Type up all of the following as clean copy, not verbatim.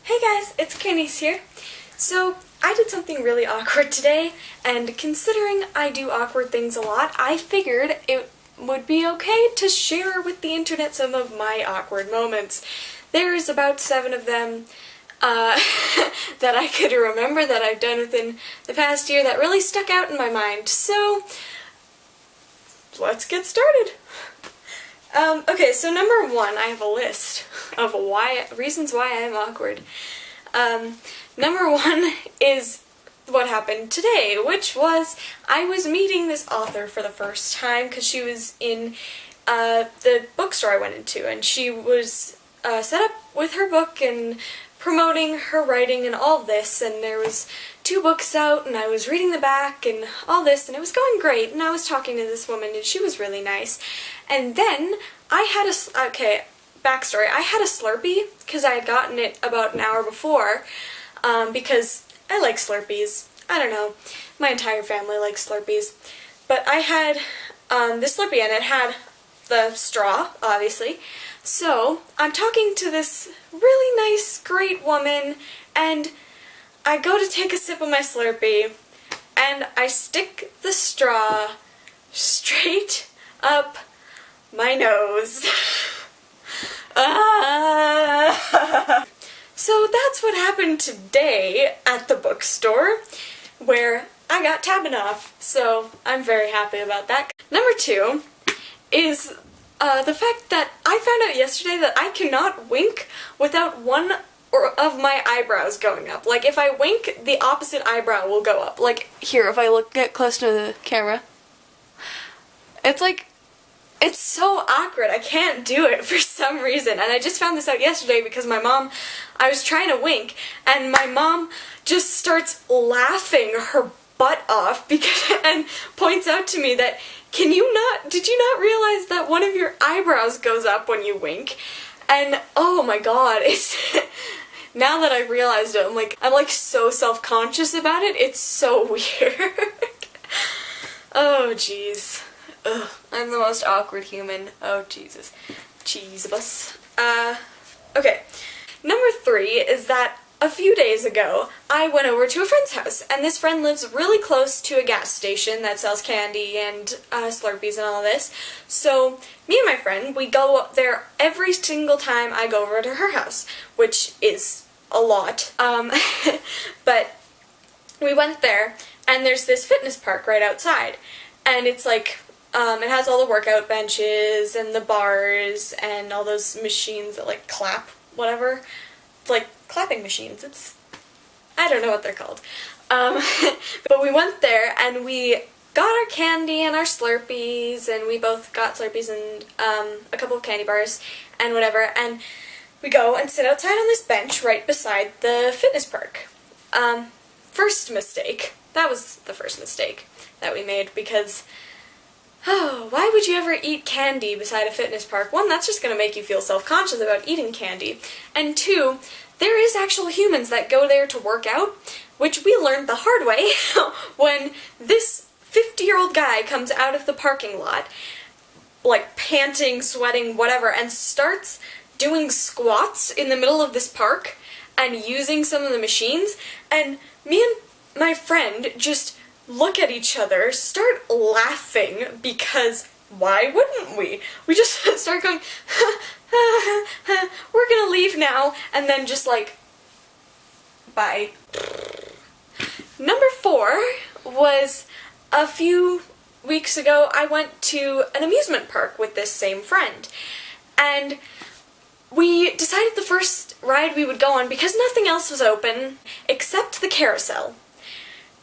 Hey guys, it's Candice here. So, I did something really awkward today, and considering I do awkward things a lot, I figured it would be okay to share with the internet some of my awkward moments. There's about 7 of them that I could remember that I've done within the past year that really stuck out in my mind. So, let's get started. Okay, so number 1, I have a list of reasons why I'm awkward. Number 1 is what happened today, which was I was meeting this author for the first time because she was in the bookstore I went into, and she was set up with her book and promoting her writing and all this, and there was 2 books out, and I was reading the back and all this, and it was going great, and I was talking to this woman, and she was really nice. And then I had backstory, I had a Slurpee, because I had gotten it about an hour before, because I like Slurpees. I don't know, my entire family likes Slurpees. But I had this Slurpee, and it had the straw, obviously. So, I'm talking to this really nice, great woman, and I go to take a sip of my Slurpee, and I stick the straw straight up my nose. So that's what happened today at the bookstore, where I got tabbing off, so I'm very happy about that. Number 2 is the fact that I found out yesterday that I cannot wink without one of my eyebrows going up. Like, if I wink, the opposite eyebrow will go up. Like, here, if I get close to the camera. It's like, it's so awkward. I can't do it for some reason. And I just found this out yesterday because I was trying to wink, and my mom just starts laughing her butt off and points out to me that, did you not realize that one of your eyebrows goes up when you wink? And oh my god, it's now that I realized it, I'm like so self-conscious about it. It's so weird. Oh jeez. Ugh, I'm the most awkward human. Oh Jesus. Cheese-bus. Okay. Number 3 is that a few days ago, I went over to a friend's house, and this friend lives really close to a gas station that sells candy and Slurpees and all this. So, me and my friend, we go up there every single time I go over to her house, which is a lot. But we went there, and there's this fitness park right outside, and it's like, it has all the workout benches and the bars and all those machines that like clap, whatever. It's like clapping machines. I don't know what they're called. But we went there and we got our candy and our Slurpees, and we both got Slurpees and a couple of candy bars and whatever, and we go and sit outside on this bench right beside the fitness park. First mistake. That was the first mistake that we made, because why would you ever eat candy beside a fitness park? 1, that's just going to make you feel self-conscious about eating candy. And 2, there is actual humans that go there to work out, which we learned the hard way when this 50-year-old guy comes out of the parking lot, like panting, sweating, whatever, and starts doing squats in the middle of this park and using some of the machines, and me and my friend just look at each other, start laughing, because why wouldn't we? We just start going, we're gonna leave now, and then just like, bye. Number 4 was a few weeks ago I went to an amusement park with this same friend, and we decided the first ride we would go on, because nothing else was open except the carousel.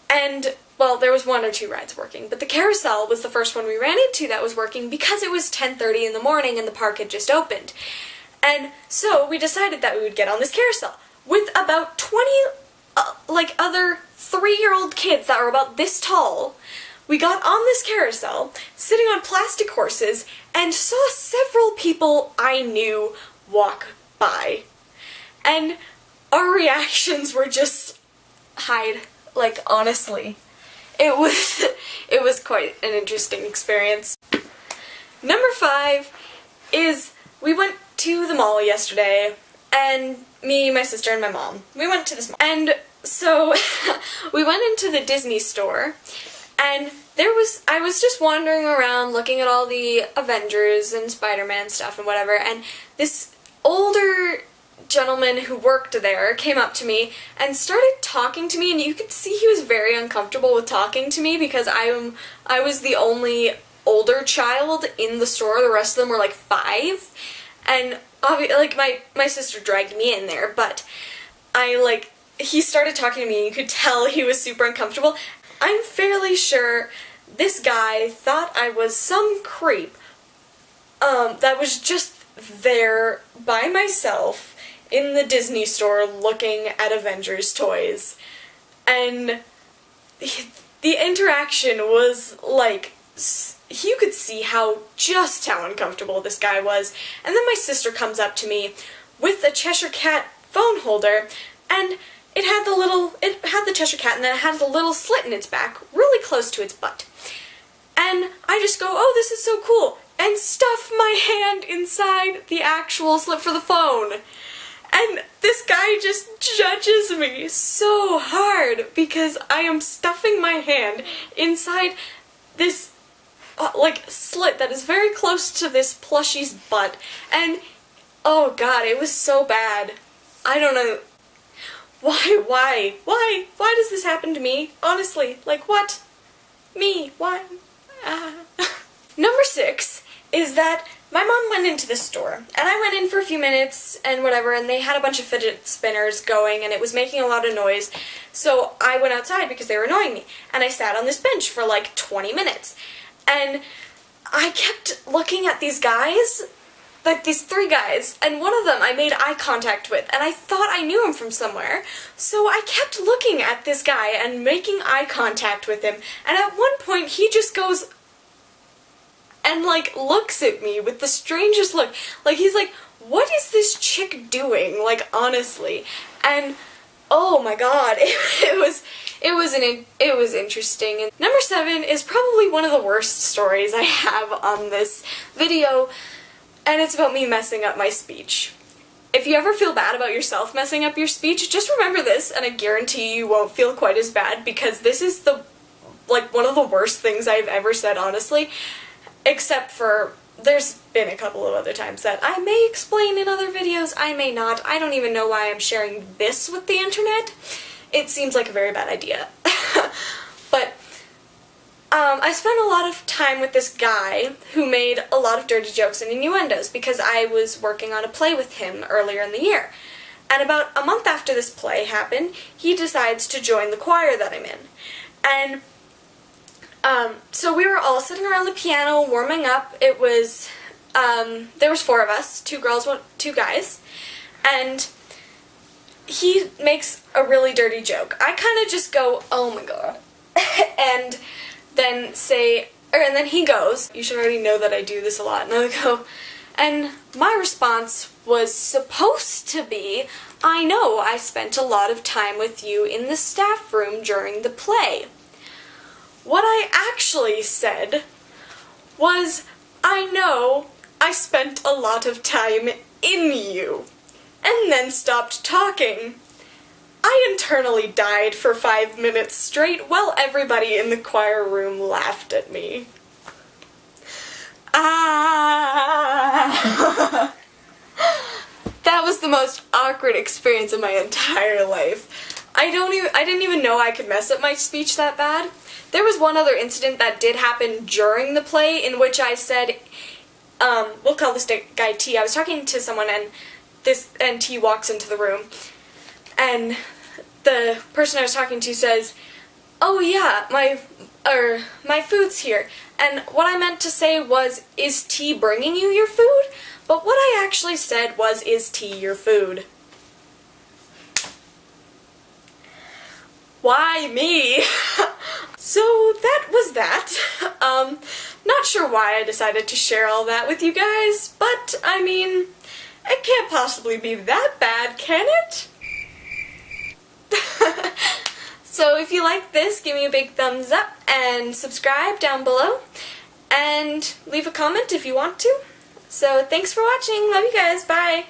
And well, there was 1 or 2 rides working, but the carousel was the first one we ran into that was working because it was 10:30 in the morning and the park had just opened. And so we decided that we would get on this carousel with about 20 other 3-year-old kids that were about this tall. We got on this carousel, sitting on plastic horses, and saw several people I knew walk by. And our reactions were just hide. Like, honestly. It was quite an interesting experience. Number 5 is we went to the mall yesterday, and me, my sister, and my mom. We went to this mall. And so we went into the Disney store, and I was just wandering around looking at all the Avengers and Spider-Man stuff and whatever, and this older gentleman who worked there came up to me and started talking to me, and you could see he was very uncomfortable with talking to me because I was the only older child in the store. The rest of them were like 5, and like my sister dragged me in there, but he started talking to me and you could tell he was super uncomfortable. I'm fairly sure this guy thought I was some creep that was just there by myself in the Disney store looking at Avengers toys. And the interaction was like, you could see just how uncomfortable this guy was. And then my sister comes up to me with a Cheshire Cat phone holder, and it had the Cheshire Cat, and then it had a little slit in its back, really close to its butt. And I just go, oh, this is so cool, and stuff my hand inside the actual slit for the phone. And this guy just judges me so hard because I am stuffing my hand inside this slit that is very close to this plushie's butt. And oh god, it was so bad. I don't know. Why does this happen to me? Honestly, like what? Me? Why? Number 6 is that my mom went into the store, and I went in for a few minutes and whatever, and they had a bunch of fidget spinners going, and it was making a lot of noise, so I went outside because they were annoying me, and I sat on this bench for like 20 minutes, and I kept looking at these guys, like these 3 guys, and one of them I made eye contact with, and I thought I knew him from somewhere, so I kept looking at this guy and making eye contact with him, and at one point he just goes and like looks at me with the strangest look. Like he's like, what is this chick doing? Like honestly. And oh my god, it was interesting. And number 7 is probably one of the worst stories I have on this video, and it's about me messing up my speech. If you ever feel bad about yourself messing up your speech, just remember this, and I guarantee you won't feel quite as bad, because this is one of the worst things I've ever said, honestly. Except for, there's been a couple of other times that I may explain in other videos, I may not. I don't even know why I'm sharing this with the internet. It seems like a very bad idea. But I spent a lot of time with this guy who made a lot of dirty jokes and innuendos because I was working on a play with him earlier in the year. And about a month after this play happened, he decides to join the choir that I'm in. And so we were all sitting around the piano warming up. It was, there was 4 of us, 2 girls, 2 guys, and he makes a really dirty joke. I kind of just go, oh my god, and then and then he goes, you should already know that I do this a lot, and I go, and my response was supposed to be, I know, I spent a lot of time with you in the staff room during the play. What I actually said was, I know, I spent a lot of time in you, and then stopped talking. I internally died for 5 minutes straight while everybody in the choir room laughed at me. That was the most awkward experience of my entire life. I didn't even know I could mess up my speech that bad. There was one other incident that did happen during the play in which I said, we'll call this guy T. I was talking to someone and T walks into the room, and the person I was talking to says, oh yeah, my food's here. And what I meant to say was, is T bringing you your food? But what I actually said was, is T your food? Why me? So that was that. Not sure why I decided to share all that with you guys, but I mean, it can't possibly be that bad, can it? So if you like this, give me a big thumbs up and subscribe down below, and leave a comment if you want to. So thanks for watching, love you guys, bye!